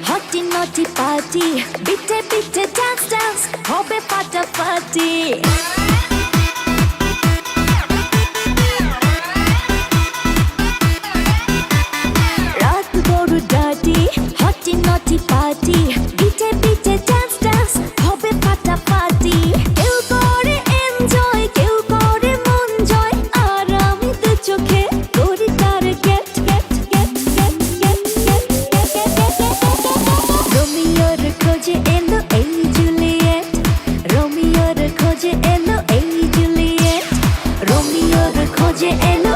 হটি নটি পার্টি বিটে বিটে ডান্স ডান্স হবে ফাটাফাটি রাত বড় ডার্টি হটি নটি পার্টি বিটে বিটে ডান্স ডান্স হবে ফাটাফাটি কেউ করে এনজয় কেউ করে মন জয় আর আমি দু চোখে করি তার gate gate gate gate gate gate রোমিওর খোঁজে এলো এই জুলিয়েট রোমিওর খোঁজে এলো এই জুলিয়েট রোমিওর খোঁজে এলো